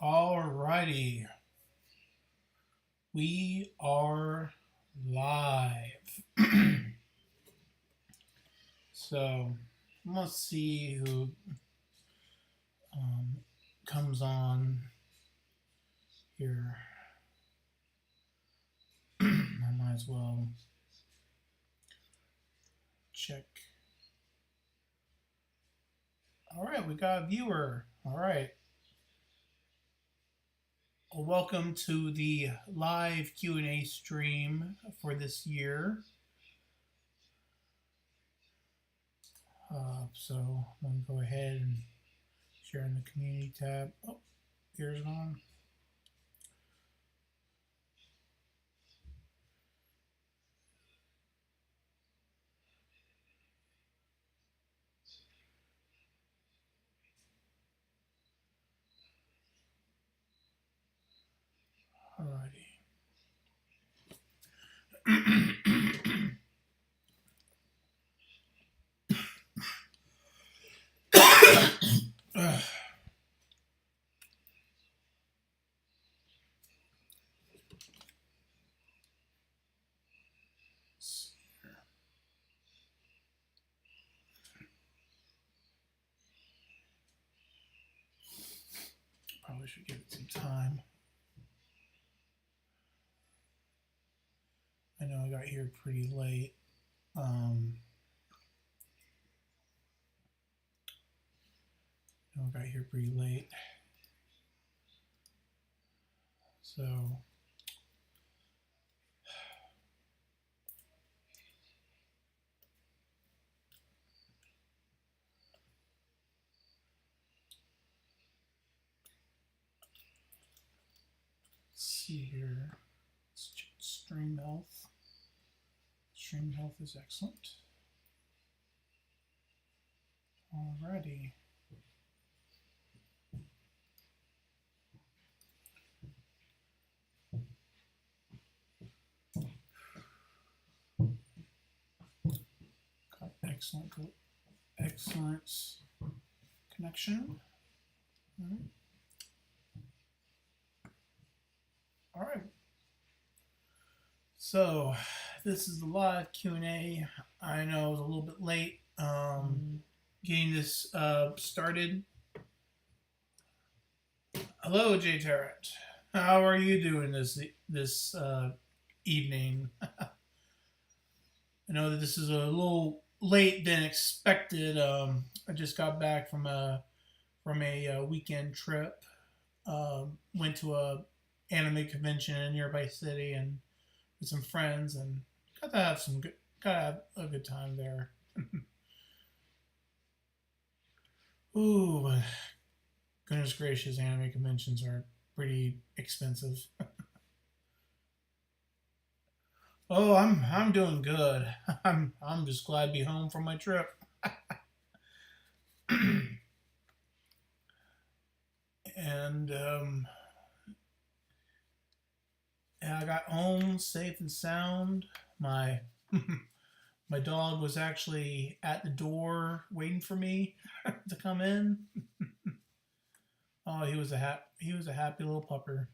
Alrighty, we are live. So let's see who um, comes on here. I might as well check. All right, we got a viewer. All right. Well, welcome to the live Q&A stream for this year. So I'm going to go ahead and share in the community tab. Oh, here's on. Alrighty. Probably should give it some time. I know I got here pretty late. I got here pretty late. So let's see here. Let's check stream health. Stream health is excellent. Alrighty. Got excellent connection. All right. So this is the live Q&A. I know I was a little bit late getting this started. Hello, Jay Tarrant. How are you doing this evening? I know that this is a little late than expected. I just got back from a weekend trip. Went to a anime convention in a nearby city and with some friends, and got to have a good time there. Ooh, goodness gracious, anime conventions are pretty expensive. Oh, I'm doing good. I'm just glad to be home from my trip. And I got home safe and sound. My my dog was actually at the door waiting for me to come in. Oh, he was a happy little pupper.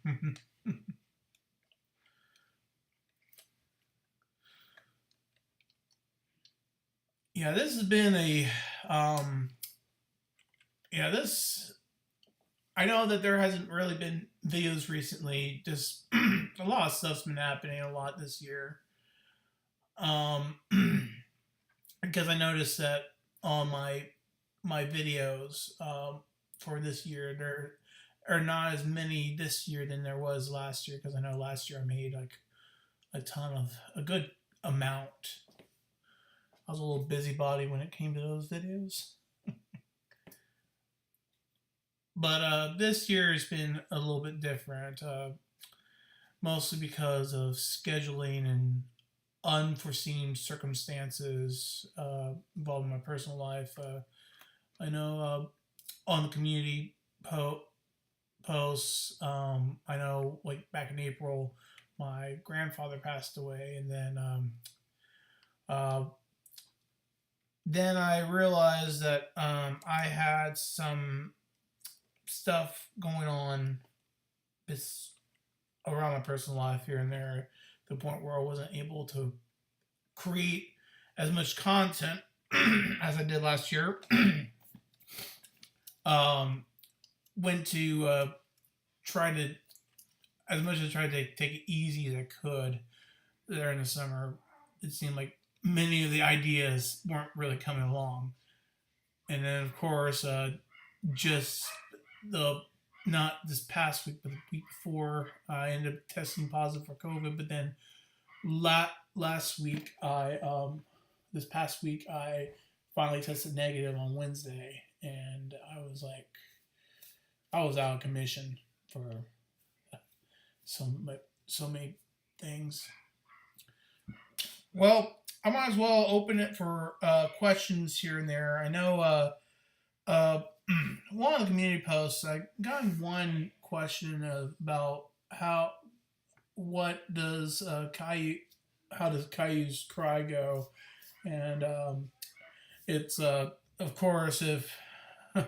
Yeah, this has been a this I know that there hasn't really been videos recently. Just a lot of stuff's been happening a lot this year. Because I noticed that on my videos for this year, there are not as many this year than there was last year. Because I know last year I made like a good amount. I was a little busybody when it came to those videos. But this year has been a little bit different, mostly because of scheduling and unforeseen circumstances involved in my personal life. I know on the community posts, I know like back in April, my grandfather passed away, and then I realized that I had some stuff going on this around my personal life here and there, to the point where I wasn't able to create as much content as I did last year. um, Went to try to, as much as I tried to take it easy as I could there in the summer, it seemed like many of the ideas weren't really coming along. And then, of course, just the not this past week, but the week before, I ended up testing positive for COVID. But then last week, this past week, I finally tested negative on Wednesday, and I was out of commission for so so many things. Well, I might as well open it for questions here and there. I know uh, one of the community posts, I got one question about what does Caillou, how does Caillou's cry go, and it's of course, if of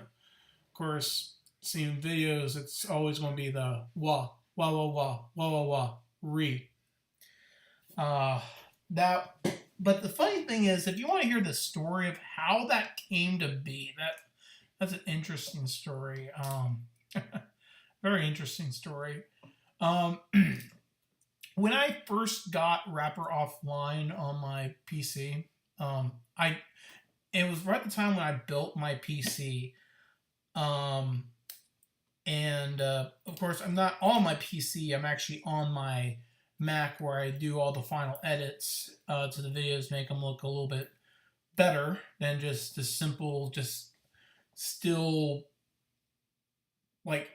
course, seeing videos, it's always going to be the wah wah wah wah wah wah wah re. Uh, that, but the funny thing is, if you want to hear the story of how that came to be, that's an interesting story. Very interesting story. Um, when I first got Rapper Offline on my PC, I it was right at the time when I built my PC. Um, and of course, I'm not on my PC. I'm actually on my Mac, where I do all the final edits to the videos, make them look a little bit better than just the simple, just still like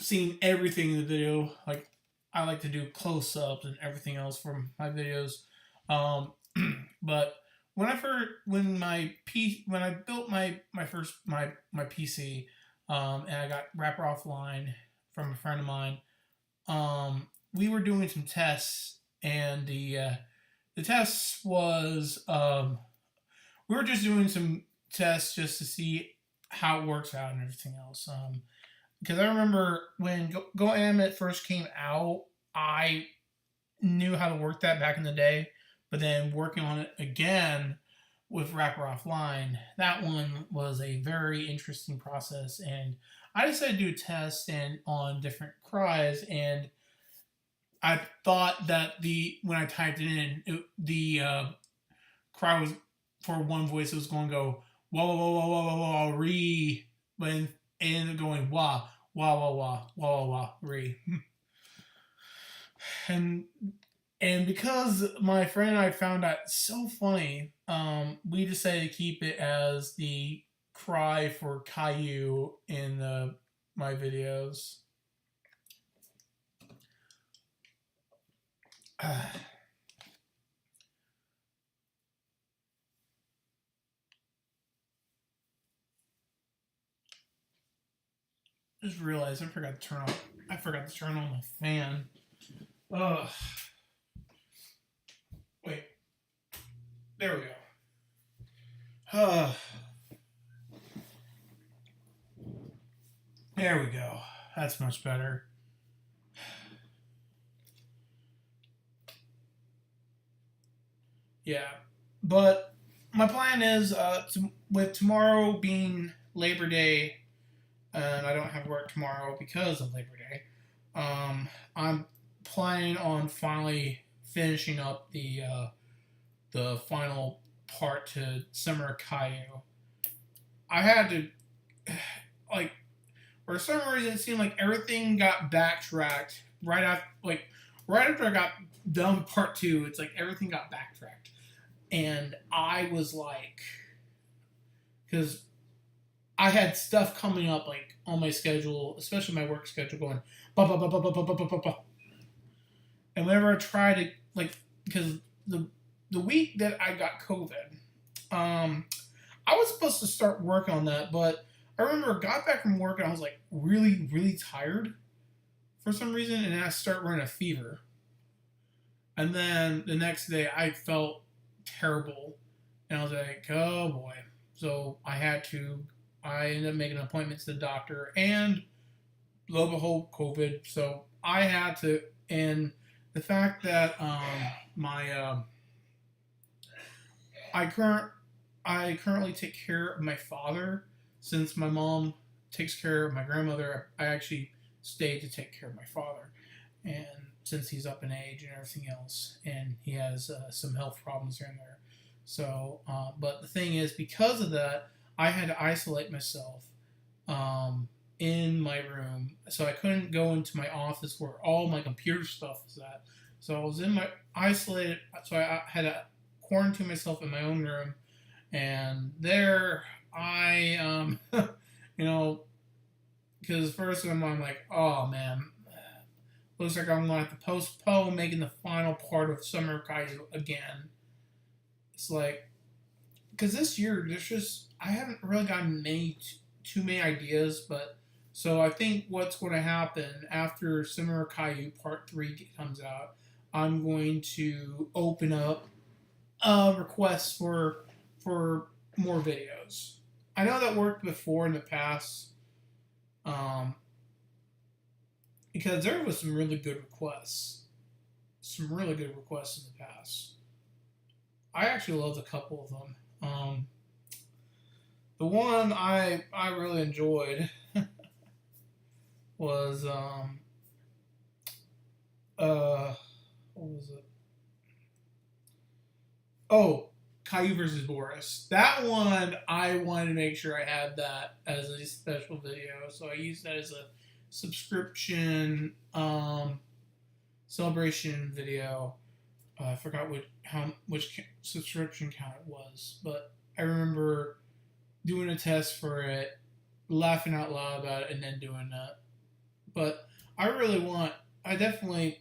seeing everything in the video. Like, I like to do close ups and everything else from my videos. But when I built my PC, and I got Rapper Offline from a friend of mine, we were doing some tests, and the tests was, we were just doing some tests just to see how it works out and everything else. Because I remember when Go Animate first came out, I knew how to work that back in the day, but then working on it again with Rapper Offline, that one was a very interesting process, and I decided to do a test and on different cries, and I thought that when I typed it in, the cry was for one voice. It was going to go wah wah wah wah wah wah wah re, but it ended up going wah wah wah wah wah wah wah re. and and because my friend and I found that so funny, we decided to keep it as the cry for Caillou in my videos. Just realized I forgot to turn on my fan. Ugh. Wait. There we go. There we go. That's much better. Yeah. But my plan is, with tomorrow being Labor Day, and I don't have work tomorrow because of Labor Day, I'm planning on finally finishing up the final part to Summer Caillou. I had to, like, for some reason, it seemed like everything got backtracked right after I got done with part two. It's like everything got backtracked, and I was like, because I had stuff coming up like on my schedule, especially my work schedule, going ba ba ba ba ba ba ba ba ba. And whenever I try to, like, because the week that I got COVID, I was supposed to start working on that, but I remember I got back from work and I was like really really tired for some reason, and I started running a fever. And then the next day I felt terrible, and I was like, oh boy. So I ended up making an appointment to the doctor, and lo and behold, COVID. So I had to, and the fact that my I currently take care of my father, since my mom takes care of my grandmother. I actually stayed to take care of my father, and since he's up in age and everything else, and he has some health problems here and there. So, but the thing is, because of that, I had to isolate myself in my room, so I couldn't go into my office where all my computer stuff was at. So I was in my isolated. So I had to quarantine myself in my own room, and there I you know, because first I'm like, oh man, looks like I'm gonna have to postpone making the final part of Summer Caillou again. It's like, because this year there's just, I haven't really gotten too many ideas, but so I think what's going to happen after Summer Caillou Part 3 comes out, I'm going to open up requests for more videos. I know that worked before in the past, um, because there was some really good requests. Some really good requests in the past. I actually loved a couple of them. The one I really enjoyed was what was it? Oh, Caillou versus Boris. That one I wanted to make sure I had that as a special video, so I used that as a subscription celebration video. I forgot which subscription count it was, but I remember doing a test for it, laughing out loud about it, and then doing that. But I really want. I'm definitely.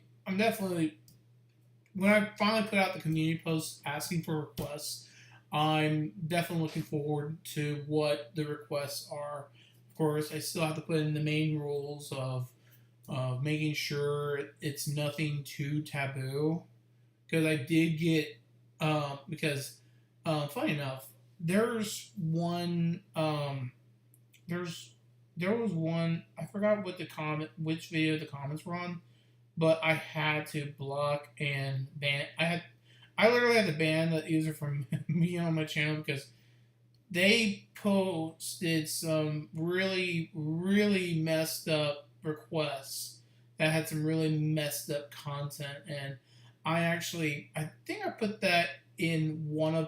When I finally put out the community post asking for requests, I'm definitely looking forward to what the requests are. Of course, I still have to put in the main rules of making sure it's nothing too taboo. Because I did get, funny enough, there's one, there was one, I forgot which video the comments were on, but I had to block and ban. I literally had to ban that user from me on my channel because they posted some really, really messed up requests that had some really messed up content, and I think I put that in I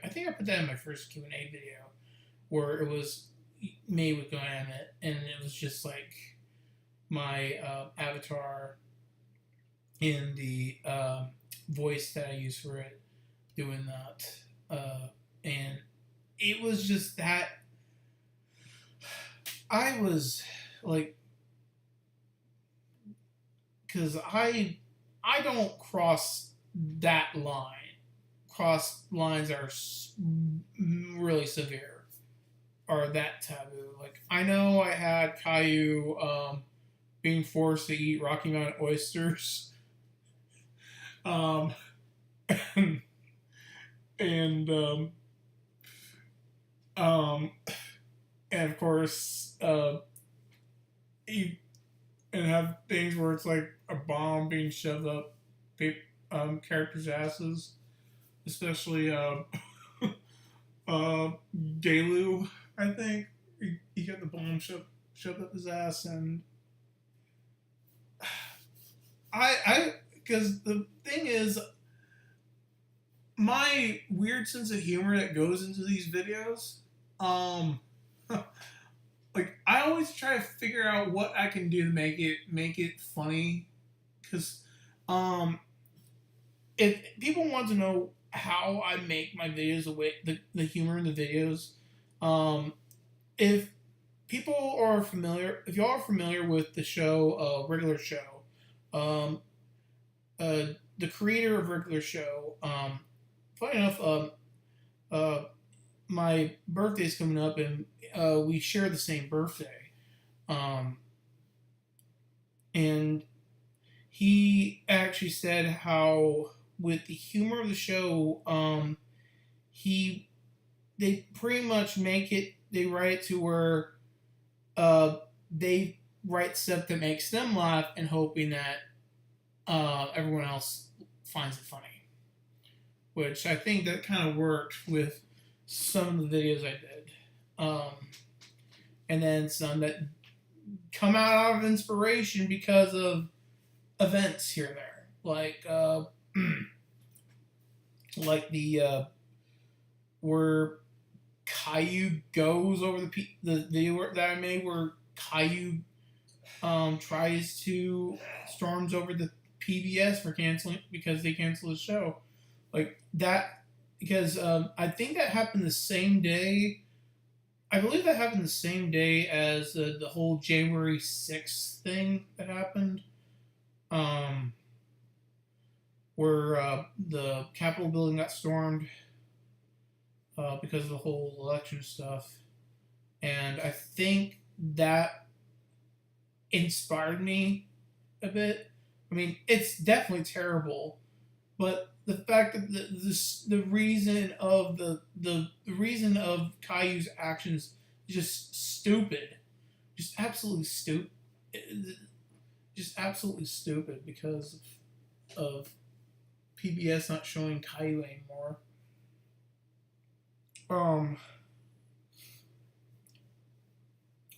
think I put that in my first Q&A video, where it was made with Glamit, and it was just like my avatar in the voice that I use for it doing that. And it was just that I was like, because I don't cross that line. Cross lines are really severe, or that taboo. Like, I know I had Caillou being forced to eat Rocky Mountain oysters, um, and and of course eat and have things where it's like a bomb being shoved up characters' asses, especially Galu. I think he got the bomb shoved up his ass, and because the thing is, my weird sense of humor that goes into these videos, like, I always try to figure out what I can do to make it funny, because if people want to know how I make my videos, the humor in the videos, if y'all are familiar with the show, Regular Show, the creator of Regular Show, funny enough, my birthday's coming up, and we share the same birthday, and he actually said how with the humor of the show, they pretty much they write it to where they write stuff that makes them laugh and hoping that everyone else finds it funny. Which I think that kind of worked with some of the videos I did. And then some that come out of inspiration because of events here and there. Like the where Caillou goes over the video that I made where Caillou tries to storms over the PBS for canceling because they canceled the show, like that, because I think that happened the same day. I believe that happened the same day as the whole January 6th thing that happened, where the Capitol building got stormed because of the whole election stuff, and I think that inspired me a bit. I mean, it's definitely terrible, but the fact that the reason of the reason of Caillou's actions is just stupid, just absolutely stupid, just absolutely stupid because of PBS not showing Caillou anymore.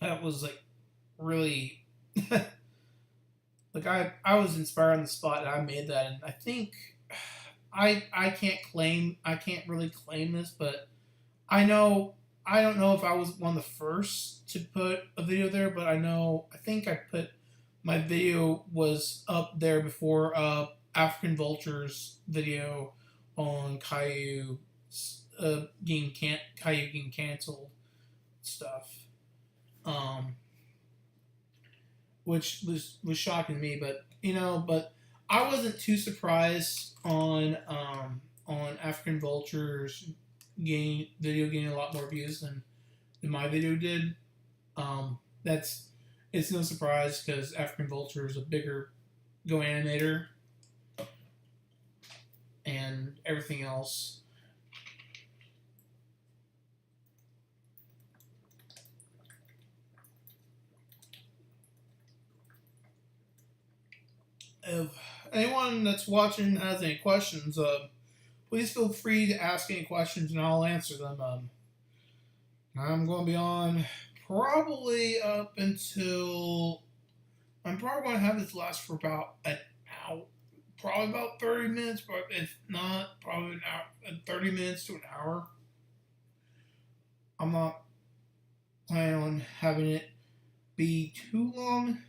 That was like really like I was inspired on the spot and I made that, and I think I can't really claim this, but I don't know if I was one of the first to put a video there, but I think I put my video was up there before African Vulture's video on Caillou getting canceled stuff, which was shocking to me. But but I wasn't too surprised on African Vulture's video getting a lot more views than my video did. It's no surprise because African Vulture is a bigger Go animator and everything else. If anyone that's watching has any questions, please feel free to ask any questions and I'll answer them. I'm going to be on probably up until I'm probably going to have this last for about an hour, probably about 30 minutes, but if not, probably an hour, 30 minutes to an hour. I'm not planning on having it be too long.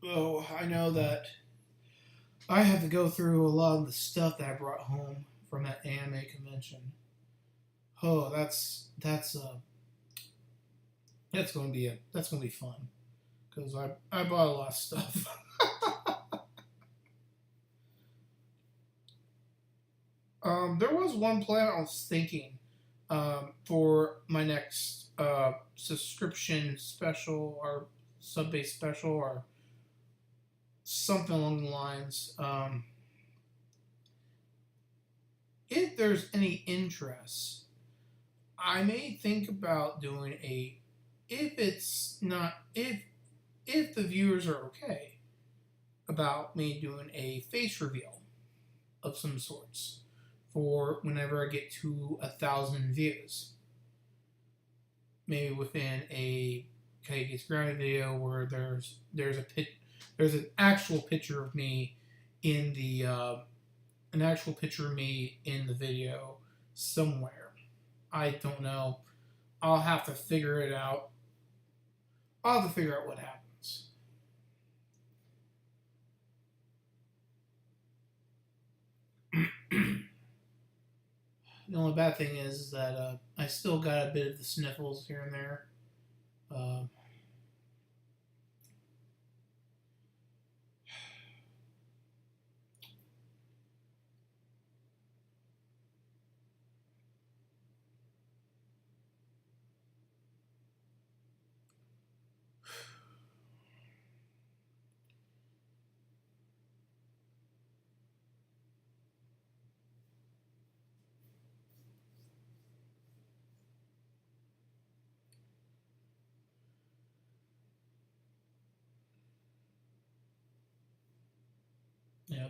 Oh, I know that I have to go through a lot of the stuff that I brought home from that anime convention. Oh, that's going to be fun because I bought a lot of stuff. There was one plan I was thinking for my next subscription special or sub-based special or something along the lines. If there's any interest, I may think about doing if the viewers are okay about me doing a face reveal of some sorts for whenever I get to 1,000 views. Maybe within a K Gets Grounded video where there's an actual picture of me in the video somewhere. I don't know. I'll have to figure it out. I'll have to figure out what happens. The only bad thing is that I still got a bit of the sniffles here and there.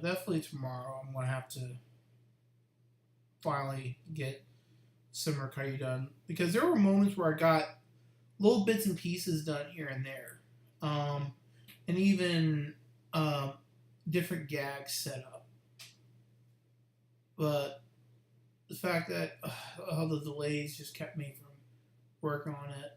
definitely tomorrow I'm gonna have to finally get SirCoolyDAwesome done, because there were moments where I got little bits and pieces done here and there, and even um, different gags set up. But the fact that all the delays just kept me from working on it.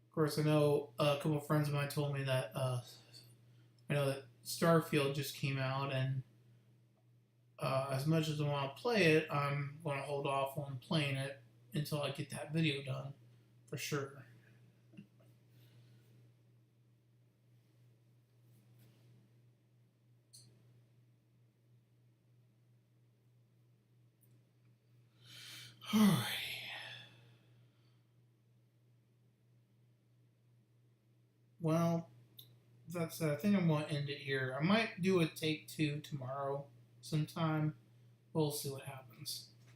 Of course, I know a couple of friends of mine told me that I know that Starfield just came out, and as much as I want to play it, I'm going to hold off on playing it until I get that video done, for sure. Alrighty. Well, that's I think I'm going to end it here. I might do a take two tomorrow sometime. We'll see what happens.